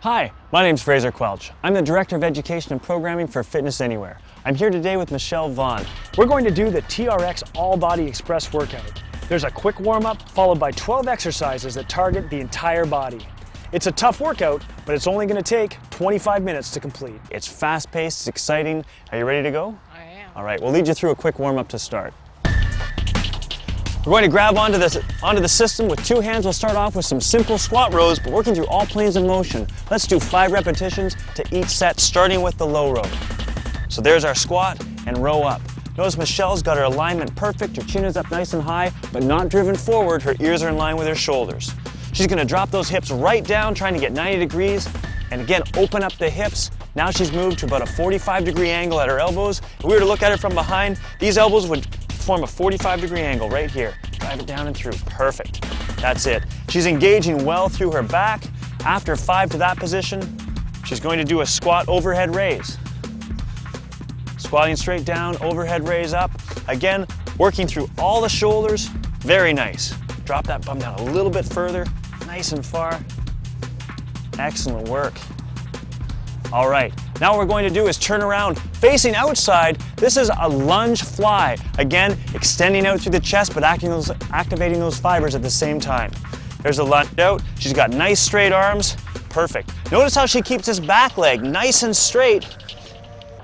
Hi, my name's Fraser Quelch. I'm the Director of Education and Programming for Fitness Anywhere. I'm here today with Michelle Vaughn. We're going to do the TRX All Body Express workout. There's a quick warm-up followed by 12 exercises that target the entire body. It's a tough workout, but it's only going to take 25 minutes to complete. It's fast-paced, it's exciting. Are you ready to go? I am. All right, we'll lead you through a quick warm-up to start. We're going to grab onto the system with two hands. We'll start off with some simple squat rows, but working through all planes of motion. Let's do 5 repetitions to each set, starting with the low row. So there's our squat and row up. Notice Michelle's got her alignment perfect. Her chin is up nice and high, but not driven forward. Her ears are in line with her shoulders. She's going to drop those hips right down, trying to get 90 degrees. And again, open up the hips. Now she's moved to about a 45-degree angle at her elbows. If we were to look at her from behind, these elbows would form a 45-degree angle right here. Drive it down and through. Perfect. That's it. She's engaging well through her back. After 5 to that position, she's going to do a squat overhead raise. Squatting straight down, overhead raise up. Again, working through all the shoulders. Very nice. Drop that bum down a little bit further. Nice and far. Excellent work. All right, now what we're going to do is turn around facing outside. This is a lunge fly. Again, extending out through the chest, but activating those fibers at the same time. There's a lunge out. She's got nice straight arms. Perfect. Notice how she keeps this back leg nice and straight.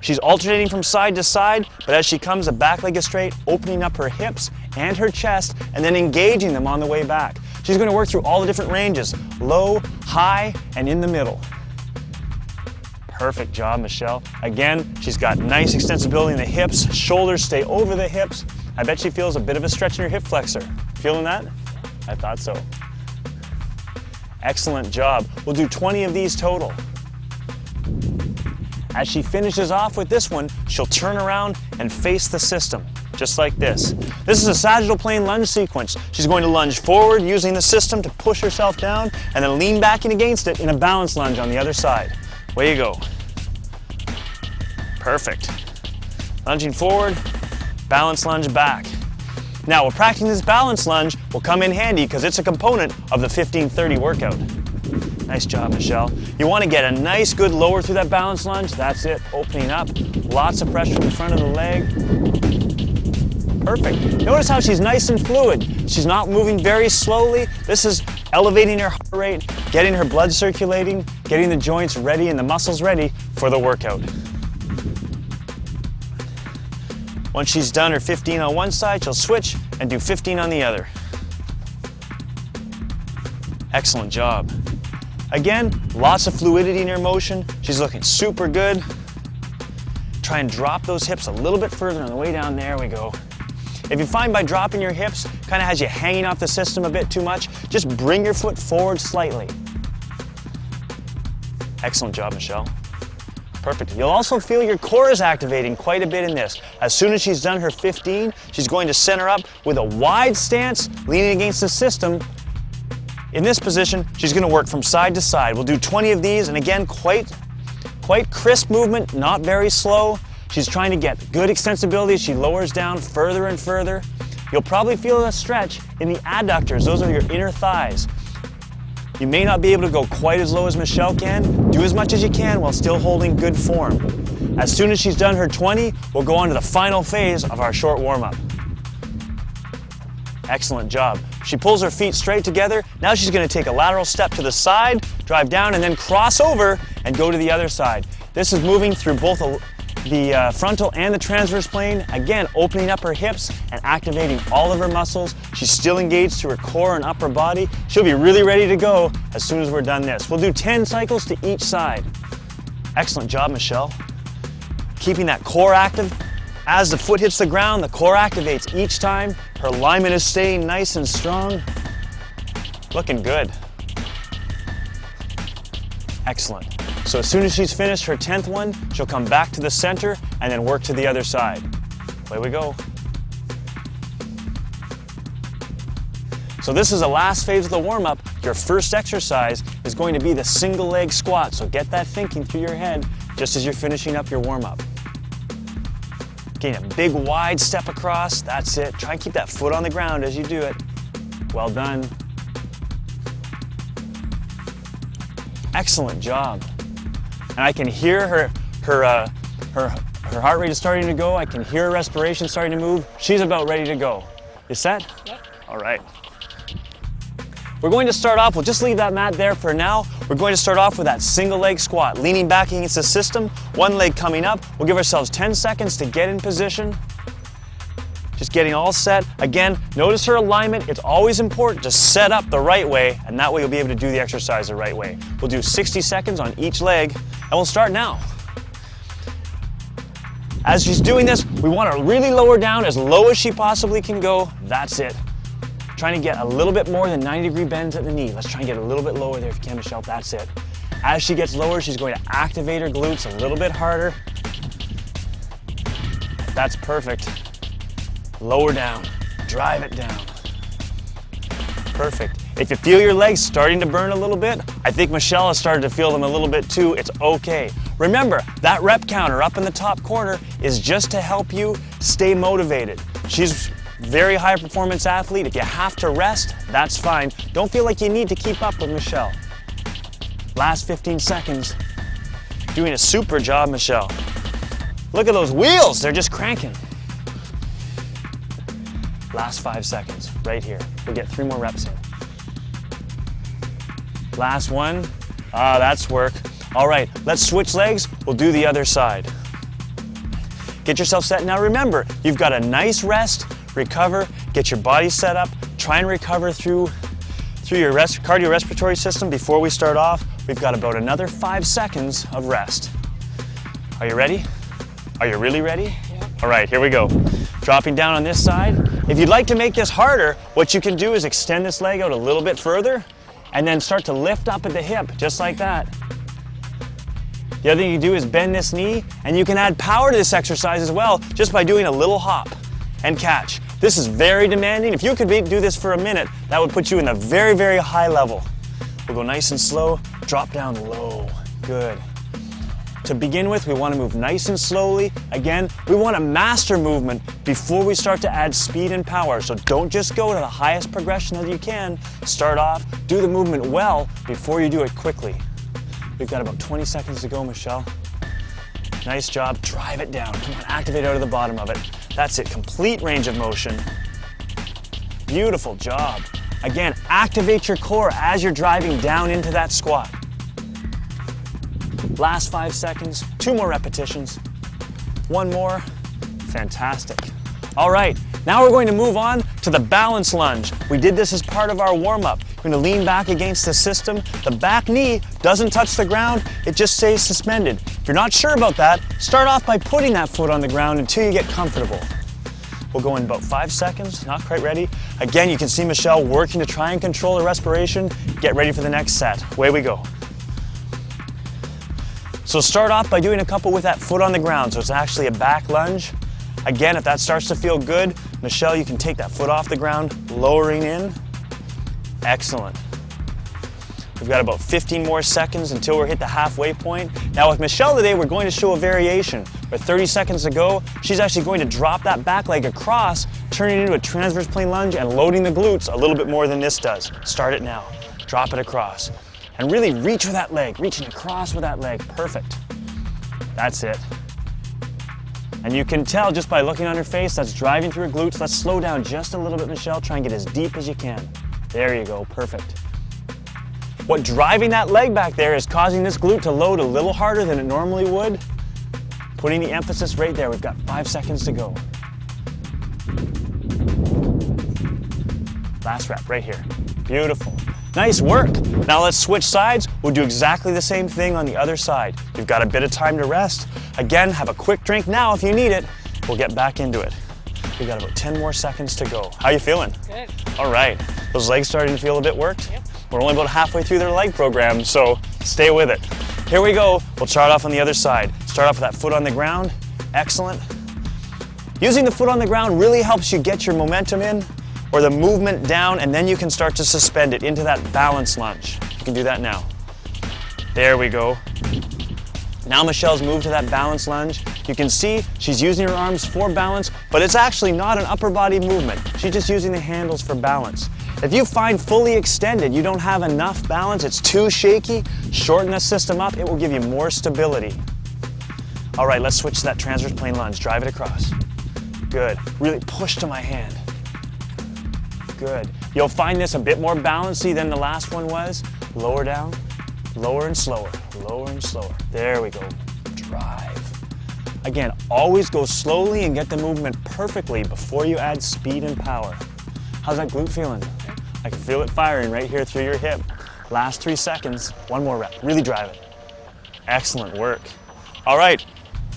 She's alternating from side to side, but as she comes, the back leg is straight, opening up her hips and her chest, and then engaging them on the way back. She's going to work through all the different ranges, low, high, and in the middle. Perfect job, Michelle. Again, she's got nice extensibility in the hips. Shoulders stay over the hips. I bet she feels a bit of a stretch in her hip flexor. Feeling that? I thought so. Excellent job. We'll do 20 of these total. As she finishes off with this one, she'll turn around and face the system, just like this. This is a sagittal plane lunge sequence. She's going to lunge forward using the system to push herself down, and then lean back in against it in a balance lunge on the other side. Way you go. Perfect. Lunging forward, balance lunge back. Now, we're practicing this balance lunge will come in handy because it's a component of the 15-30 workout. Nice job, Michelle. You want to get a nice, good lower through that balance lunge. That's it, opening up. Lots of pressure in the front of the leg. Perfect. Notice how she's nice and fluid. She's not moving very slowly. This is elevating her heart rate, getting her blood circulating, getting the joints ready and the muscles ready for the workout. Once she's done her 15 on one side, she'll switch and do 15 on the other. Excellent job. Again, lots of fluidity in her motion. She's looking super good. Try and drop those hips a little bit further on the way down. There we go. If you find by dropping your hips kind of has you hanging off the system a bit too much, just bring your foot forward slightly. Excellent job, Michelle. Perfect. You'll also feel your core is activating quite a bit in this. As soon as she's done her 15, she's going to center up with a wide stance, leaning against the system. In this position, she's going to work from side to side. We'll do 20 of these, and again, quite crisp movement, not very slow. She's trying to get good extensibility. She lowers down further and further. You'll probably feel a stretch in the adductors. Those are your inner thighs. You may not be able to go quite as low as Michelle can. Do as much as you can while still holding good form. As soon as she's done her 20, we'll go on to the final phase of our short warm-up. Excellent job. She pulls her feet straight together. Now she's going to take a lateral step to the side, drive down, and then cross over and go to the other side. This is moving through both the frontal and the transverse plane. Again, opening up her hips and activating all of her muscles. She's still engaged through her core and upper body. She'll be really ready to go as soon as we're done this. We'll do 10 cycles to each side. Excellent job, Michelle. Keeping that core active. As the foot hits the ground, the core activates each time. Her alignment is staying nice and strong. Looking good. Excellent. So as soon as she's finished her 10th one, she'll come back to the center and then work to the other side. Away we go. So this is the last phase of the warm-up. Your first exercise is going to be the single leg squat. So get that thinking through your head just as you're finishing up your warm-up. Gain a big wide step across. That's it. Try and keep that foot on the ground as you do it. Well done. Excellent job. And I can hear her heart rate is starting to go. I can hear her respiration starting to move. She's about ready to go. You set? Yep. All right. We're going to start off, we'll just leave that mat there for now. We're going to start off with that single leg squat, leaning back against the system, one leg coming up. We'll give ourselves 10 seconds to get in position. Just getting all set. Again, notice her alignment. It's always important to set up the right way, and that way you'll be able to do the exercise the right way. We'll do 60 seconds on each leg, and we'll start now. As she's doing this, we want to really lower down as low as she possibly can go. That's it. Trying to get a little bit more than 90-degree bends at the knee. Let's try and get a little bit lower there if you can, Michelle. That's it. As she gets lower, she's going to activate her glutes a little bit harder. That's perfect. Lower down, drive it down. Perfect. If you feel your legs starting to burn a little bit, I think Michelle has started to feel them a little bit too. It's okay. Remember, that rep counter up in the top corner is just to help you stay motivated. She's very high performance athlete. If you have to rest, that's fine. Don't feel like you need to keep up with Michelle. Last 15 seconds. Doing a super job, Michelle. Look at those wheels, they're just cranking. Last 5 seconds, right here. We'll get 3 more reps in. Last one. That's work. All right, let's switch legs. We'll do the other side. Get yourself set. Now remember, you've got a nice rest, recover, get your body set up, try and recover through your cardiorespiratory system before we start off. We've got about another 5 seconds of rest. Are you ready? Are you really ready? Yeah. All right, here we go. Dropping down on this side. If you'd like to make this harder, what you can do is extend this leg out a little bit further and then start to lift up at the hip, just like that. The other thing you do is bend this knee, and you can add power to this exercise as well just by doing a little hop and catch. This is very demanding. If you could do this for a minute, that would put you in a very, very high level. We'll go nice and slow, drop down low. Good. To begin with, we want to move nice and slowly. Again, we want to master movement before we start to add speed and power. So don't just go to the highest progression that you can. Start off, do the movement well before you do it quickly. We've got about 20 seconds to go, Michelle. Nice job. Drive it down. Come on, activate out of the bottom of it. That's it. Complete range of motion. Beautiful job. Again, activate your core as you're driving down into that squat. Last 5 seconds. 2 more repetitions. 1 more. Fantastic. All right, now we're going to move on to the balance lunge. We did this as part of our warm-up. We're going to lean back against the system. The back knee doesn't touch the ground, it just stays suspended. If you're not sure about that, start off by putting that foot on the ground until you get comfortable. We'll go in about 5 seconds, not quite ready. Again, you can see Michelle working to try and control her respiration. Get ready for the next set. Away we go. So start off by doing a couple with that foot on the ground, so it's actually a back lunge. Again, if that starts to feel good, Michelle, you can take that foot off the ground, lowering in. Excellent. We've got about 15 more seconds until we're hit the halfway point. Now with Michelle today, we're going to show a variation. With 30 seconds to go, she's actually going to drop that back leg across, turning it into a transverse plane lunge and loading the glutes a little bit more than this does. Start it now. Drop it across. And really reach with that leg, reaching across with that leg. Perfect. That's it. And you can tell just by looking on her face, that's driving through her glutes. Let's slow down just a little bit, Michelle. Try and get as deep as you can. There you go, perfect. What driving that leg back there is causing this glute to load a little harder than it normally would. Putting the emphasis right there. We've got 5 seconds to go. Last rep right here. Beautiful. Nice work. Now let's switch sides. We'll do exactly the same thing on the other side. You've got a bit of time to rest. Again, have a quick drink now if you need it. We'll get back into it. We've got about 10 more seconds to go. How you feeling? Good. All right. Those legs starting to feel a bit worked? Yep. We're only about halfway through their leg program, so stay with it. Here we go. We'll start off on the other side. Start off with that foot on the ground. Excellent. Using the foot on the ground really helps you get your momentum in or the movement down, and then you can start to suspend it into that balance lunge. You can do that now. There we go. Now Michelle's moved to that balance lunge. You can see she's using her arms for balance, but it's actually not an upper body movement. She's just using the handles for balance. If you find fully extended, you don't have enough balance, it's too shaky, shorten the system up, it will give you more stability. All right, let's switch to that transverse plane lunge. Drive it across. Good. Really push to my hand. Good. You'll find this a bit more balancey than the last one was. Lower down, lower and slower, lower and slower. There we go. Drive. Again, always go slowly and get the movement perfectly before you add speed and power. How's that glute feeling? I can feel it firing right here through your hip. Last 3 seconds. One more rep. Really drive it. Excellent work. All right.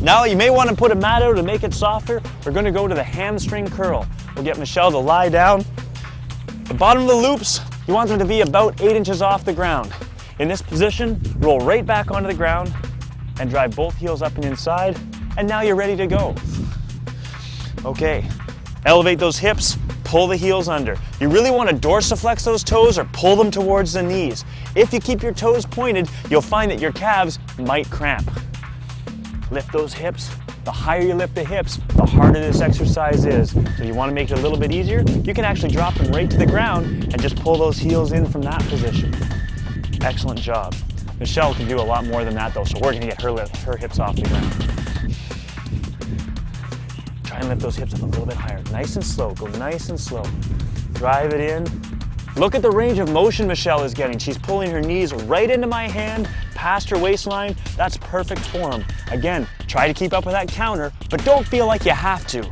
Now you may want to put a mat out to make it softer. We're going to go to the hamstring curl. We'll get Michelle to lie down. The bottom of the loops, you want them to be about 8 inches off the ground. In this position, roll right back onto the ground and drive both heels up and inside. And now you're ready to go. Okay. Elevate those hips. Pull the heels under. You really want to dorsiflex those toes or pull them towards the knees. If you keep your toes pointed, you'll find that your calves might cramp. Lift those hips. The higher you lift the hips, the harder this exercise is. So you want to make it a little bit easier. You can actually drop them right to the ground and just pull those heels in from that position. Excellent job. Michelle can do a lot more than that though, so we're going to get her hips off the ground. Try and lift those hips up a little bit higher. Nice and slow. Go nice and slow. Drive it in. Look at the range of motion Michelle is getting. She's pulling her knees right into my hand, past her waistline. That's perfect form. Again, try to keep up with that counter, but don't feel like you have to.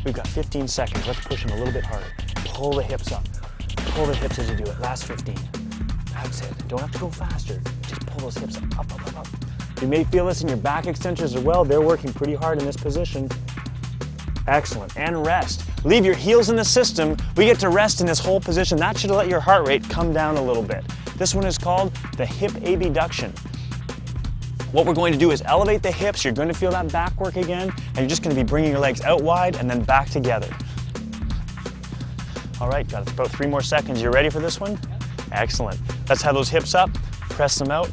We've got 15 seconds. Let's push them a little bit harder. Pull the hips up. Pull the hips as you do it. Last 15. That's it. Don't have to go faster. Just pull those hips up, up, up, up, up. You may feel this in your back extensions as well. They're working pretty hard in this position. Excellent. And rest. Leave your heels in the system. We get to rest in this whole position. That should let your heart rate come down a little bit. This one is called the hip abduction. What we're going to do is elevate the hips. You're going to feel that back work again, and you're just going to be bringing your legs out wide and then back together. All right, got about 3 more seconds. You ready for this one? Excellent. Let's have those hips up, press them out,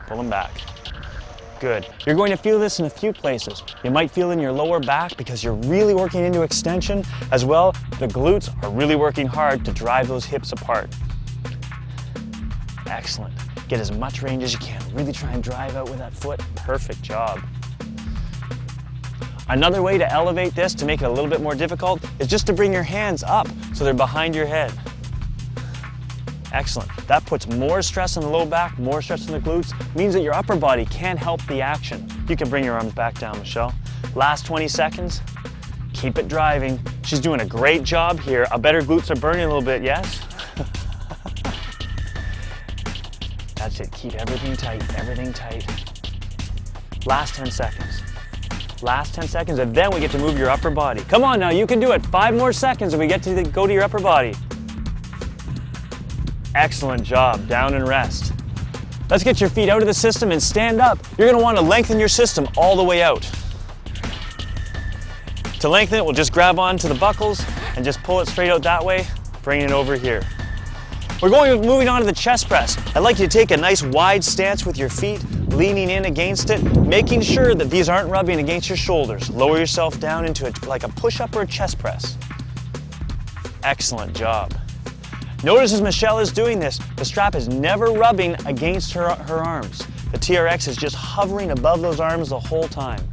pull them back. Good. You're going to feel this in a few places. You might feel in your lower back because you're really working into extension. As well, the glutes are really working hard to drive those hips apart. Excellent. Get as much range as you can. Really try and drive out with that foot. Perfect job. Another way to elevate this to make it a little bit more difficult is just to bring your hands up so they're behind your head. Excellent. That puts more stress on the low back, more stress on the glutes, means that your upper body can help the action. You can bring your arms back down, Michelle. Last 20 seconds. Keep it driving. She's doing a great job here. I bet her glutes are burning a little bit, yes? That's it. Keep everything tight, everything tight. Last 10 seconds. Last 10 seconds, and then we get to move your upper body. Come on now, you can do it. 5 more seconds and we get to go to your upper body. Excellent job. Down and rest. Let's get your feet out of the system and stand up. You're going to want to lengthen your system all the way out. To lengthen it, we'll just grab onto the buckles and just pull it straight out that way, bringing it over here. We're moving on to the chest press. I'd like you to take a nice wide stance with your feet, leaning in against it, making sure that these aren't rubbing against your shoulders. Lower yourself down into it like a push-up or a chest press. Excellent job. Notice as Michelle is doing this, the strap is never rubbing against her arms. The TRX is just hovering above those arms the whole time.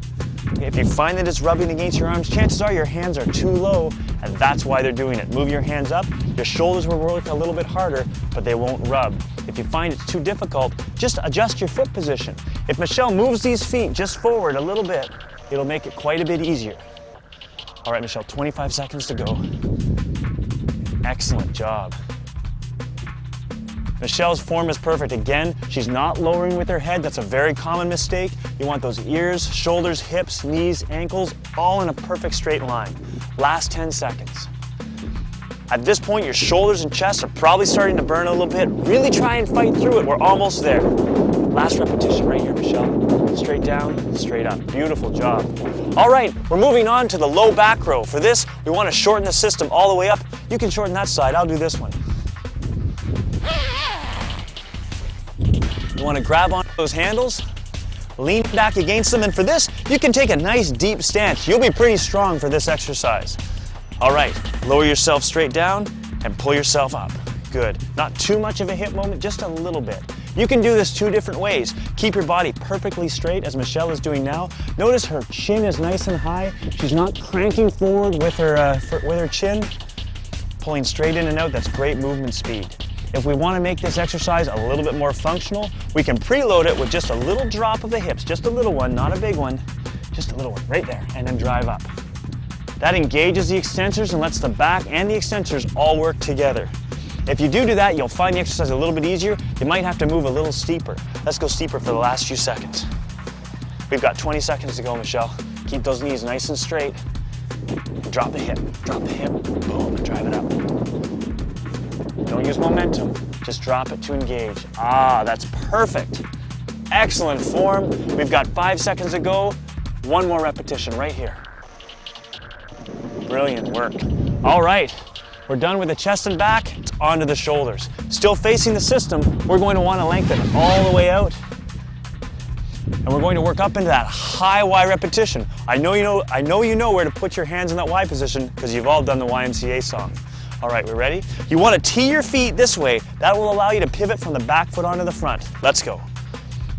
Okay, if you find that it's rubbing against your arms, chances are your hands are too low, and that's why they're doing it. Move your hands up. Your shoulders will work a little bit harder, but they won't rub. If you find it's too difficult, just adjust your foot position. If Michelle moves these feet just forward a little bit, it'll make it quite a bit easier. All right, Michelle, 25 seconds to go. Excellent job. Michelle's form is perfect. Again, she's not lowering with her head. That's a very common mistake. You want those ears, shoulders, hips, knees, ankles, all in a perfect straight line. Last 10 seconds. At this point, your shoulders and chest are probably starting to burn a little bit. Really try and fight through it. We're almost there. Last repetition right here, Michelle. Straight down, straight up. Beautiful job. All right, we're moving on to the low back row. For this, we want to shorten the system all the way up. You can shorten that side. I'll do this one. You want to grab onto those handles, lean back against them, and for this, you can take a nice deep stance. You'll be pretty strong for this exercise. All right, lower yourself straight down and pull yourself up. Good. Not too much of a hip moment, just a little bit. You can do this 2 different ways. Keep your body perfectly straight as Michelle is doing now. Notice her chin is nice and high. She's not cranking forward with her chin. Pulling straight in and out, that's great movement speed. If we want to make this exercise a little bit more functional, we can preload it with just a little drop of the hips, just a little one, not a big one, just a little one right there, and then drive up. That engages the extensors and lets the back and the extensors all work together. If you do that, you'll find the exercise a little bit easier. You might have to move a little steeper. Let's go steeper for the last few seconds. We've got 20 seconds to go, Michelle. Keep those knees nice and straight. Drop the hip, boom, and drive it up. Don't use momentum, just drop it to engage. Ah, that's perfect. Excellent form. We've got 5 seconds to go. 1 more repetition right here. Brilliant work. All right, we're done with the chest and back. It's onto the shoulders. Still facing the system, we're going to want to lengthen all the way out. And we're going to work up into that high Y repetition. I know you know where to put your hands in that Y position because you've all done the YMCA song. All right, we're ready? You want to tee your feet this way. That will allow you to pivot from the back foot onto the front. Let's go.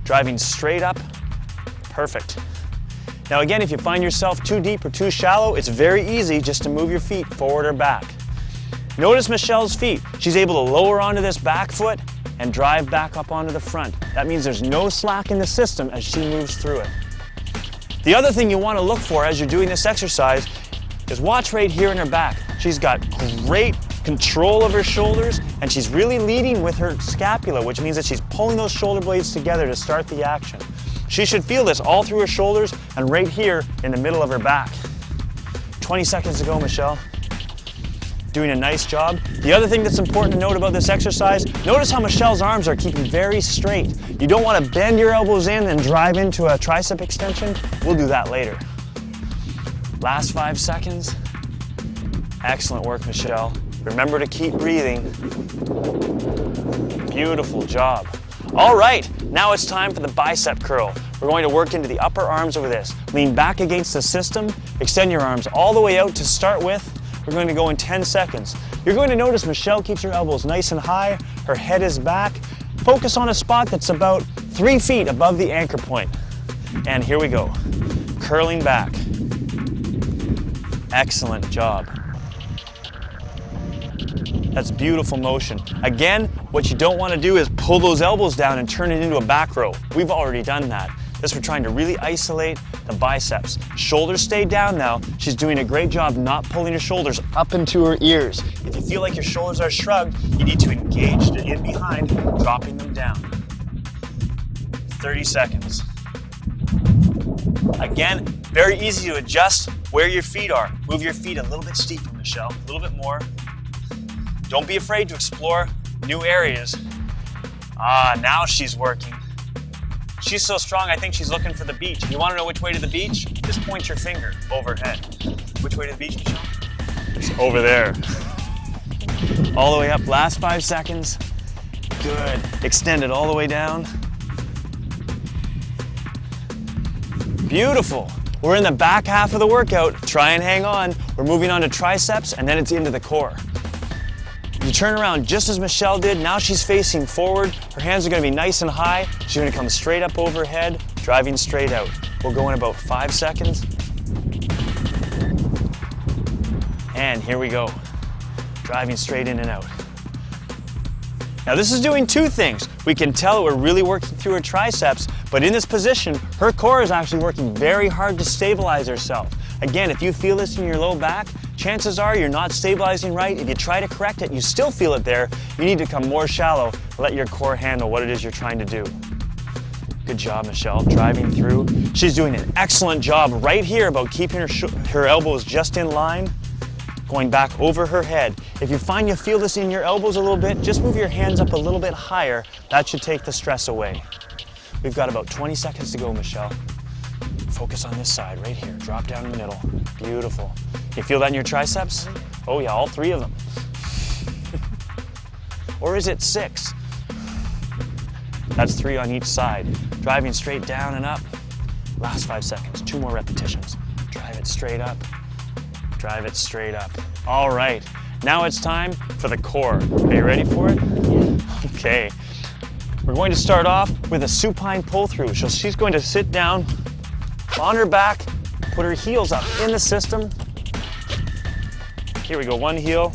Driving straight up. Perfect. Now again, if you find yourself too deep or too shallow, it's very easy just to move your feet forward or back. Notice Michelle's feet. She's able to lower onto this back foot and drive back up onto the front. That means there's no slack in the system as she moves through it. The other thing you want to look for as you're doing this exercise is watch right here in her back. She's got great control of her shoulders and she's really leading with her scapula, which means that she's pulling those shoulder blades together to start the action. She should feel this all through her shoulders and right here in the middle of her back. 20 seconds to go, Michelle. Doing a nice job. The other thing that's important to note about this exercise, notice how Michelle's arms are keeping very straight. You don't want to bend your elbows in and drive into a tricep extension. We'll do that later. Last 5 seconds. Excellent work, Michelle. Remember to keep breathing. Beautiful job. All right, now it's time for the bicep curl. We're going to work into the upper arms over this. Lean back against the system, extend your arms all the way out to start with. We're going to go in 10 seconds. You're going to notice Michelle keeps her elbows nice and high, her head is back. Focus on a spot that's about 3 feet above the anchor point. And here we go. Curling back. Excellent job. That's beautiful motion. Again, what you don't want to do is pull those elbows down and turn it into a back row. We've already done that. This, we're trying to really isolate the biceps. Shoulders stay down now. She's doing a great job not pulling her shoulders up into her ears. If you feel like your shoulders are shrugged, you need to engage in behind, dropping them down. 30 seconds. Again, very easy to adjust where your feet are. Move your feet a little bit steeper, Michelle, a little bit more. Don't be afraid to explore new areas. Ah, now she's working. She's so strong, I think she's looking for the beach. You want to know which way to the beach? Just point your finger overhead. Which way to the beach, Michelle? It's over there. All the way up, last 5 seconds. Good. Extend it all the way down. Beautiful. We're in the back half of the workout. Try and hang on. We're moving on to triceps and then it's into the core. You turn around just as Michelle did. Now she's facing forward. Her hands are going to be nice and high. She's going to come straight up overhead, driving straight out. We'll go in about 5 seconds. And here we go. Driving straight in and out. Now this is doing 2 things. We can tell that we're really working through her triceps, but in this position, her core is actually working very hard to stabilize herself. Again, if you feel this in your low back, chances are you're not stabilizing right. If you try to correct it, you still feel it there. You need to come more shallow, let your core handle what it is you're trying to do. Good job, Michelle, driving through. She's doing an excellent job right here about keeping her elbows just in line, going back over her head. If you find you feel this in your elbows a little bit, just move your hands up a little bit higher. That should take the stress away. We've got about 20 seconds to go, Michelle. Focus on this side, right here. Drop down in the middle. Beautiful. You feel that in your triceps? Oh yeah, all 3 of them. Or is it 6? That's 3 on each side. Driving straight down and up. Last 5 seconds, 2 more repetitions. Drive it straight up. Drive it straight up. All right. Now it's time for the core. Are you ready for it? Okay. We're going to start off with a supine pull through. So she's going to sit down on her back, put her heels up in the system. Here we go, one heel.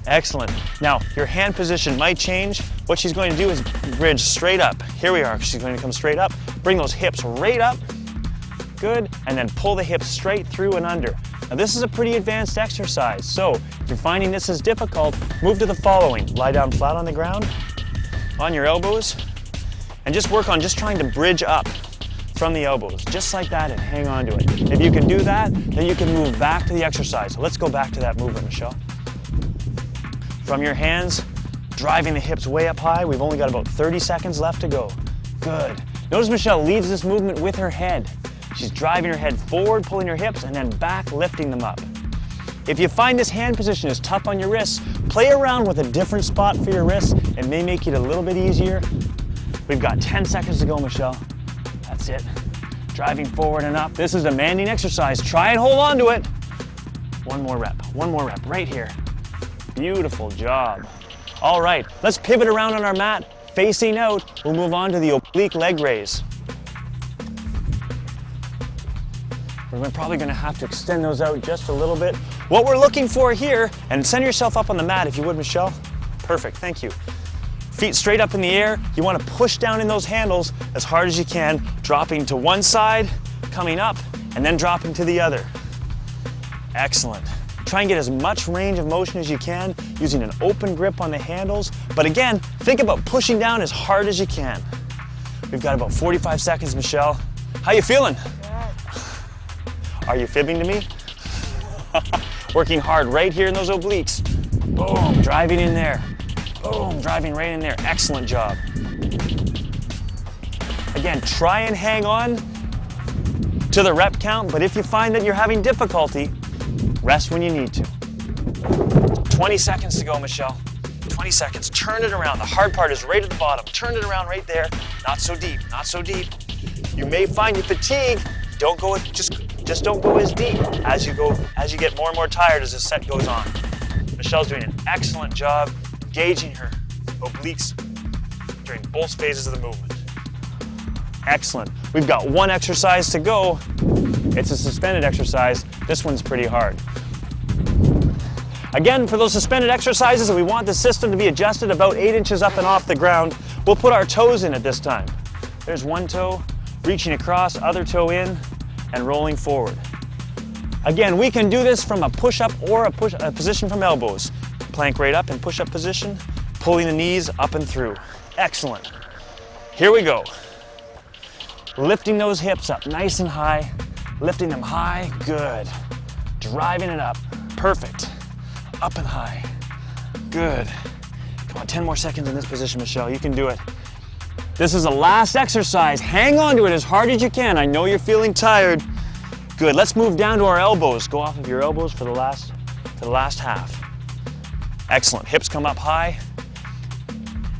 Excellent. Now, your hand position might change. What she's going to do is bridge straight up. Here we are, she's going to come straight up, bring those hips right up, good, and then pull the hips straight through and under. Now this is a pretty advanced exercise, so if you're finding this is difficult, move to the following. Lie down flat on the ground, on your elbows, and just work on just trying to bridge up from the elbows, just like that, and hang on to it. If you can do that, then you can move back to the exercise. So let's go back to that movement, Michelle. From your hands, driving the hips way up high. We've only got about 30 seconds left to go. Good. Notice Michelle leads this movement with her head. She's driving her head forward, pulling her hips, and then back, lifting them up. If you find this hand position is tough on your wrists, play around with a different spot for your wrists. It may make it a little bit easier. We've got 10 seconds to go, Michelle. That's it. Driving forward and up. This is a demanding exercise. Try and hold on to it. One more rep, right here. Beautiful job. All right, let's pivot around on our mat, facing out. We'll move on to the oblique leg raise. We're probably gonna have to extend those out just a little bit. What we're looking for here, and send yourself up on the mat if you would, Michelle. Perfect, thank you. Feet straight up in the air. You wanna push down in those handles as hard as you can, dropping to one side, coming up, and then dropping to the other. Excellent. Try and get as much range of motion as you can using an open grip on the handles. But again, think about pushing down as hard as you can. We've got about 45 seconds, Michelle. How you feeling? Good. Are you fibbing to me? Working hard right here in those obliques. Boom, driving in there. Boom, driving right in there. Excellent job. Again, try and hang on to the rep count, but if you find that you're having difficulty, rest when you need to. 20 seconds to go, Michelle. 20 seconds. Turn it around. The hard part is right at the bottom. Turn it around right there. Not so deep. Not so deep. You may find you fatigue. Don't go just don't go as deep as you get more and more tired as the set goes on. Michelle's doing an excellent job engaging her obliques during both phases of the movement. Excellent. We've got one exercise to go. It's a suspended exercise. This one's pretty hard. Again, for those suspended exercises, we want the system to be adjusted about 8 inches up and off the ground. We'll put our toes in at this time. There's one toe, reaching across, other toe in, and rolling forward. Again, we can do this from a push-up or a position from elbows. Plank right up in push-up position, pulling the knees up and through. Excellent. Here we go. Lifting those hips up nice and high. Lifting them high, good. Driving it up, perfect. Up and high, good. Come on, 10 more seconds in this position, Michelle, you can do it. This is the last exercise. Hang on to it as hard as you can. I know you're feeling tired. Good, let's move down to our elbows. Go off of your elbows for the last half. Excellent, hips come up high.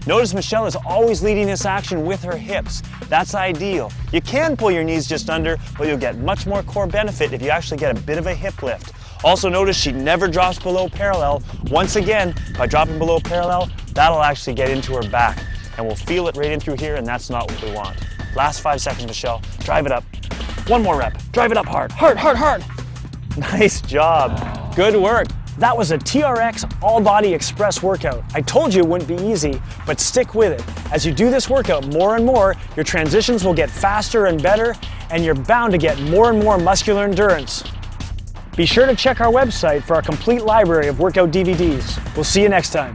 Notice Michelle is always leading this action with her hips. That's ideal. You can pull your knees just under, but you'll get much more core benefit if you actually get a bit of a hip lift. Also notice she never drops below parallel. Once again, by dropping below parallel, that'll actually get into her back, and we'll feel it right in through here, and that's not what we want. Last 5 seconds, Michelle. Drive it up. One more rep. Drive it up hard. Hard, hard, hard. Nice job. Good work. That was a TRX all-body express workout. I told you it wouldn't be easy, but stick with it. As you do this workout more and more, your transitions will get faster and better, and you're bound to get more and more muscular endurance. Be sure to check our website for our complete library of workout DVDs. We'll see you next time.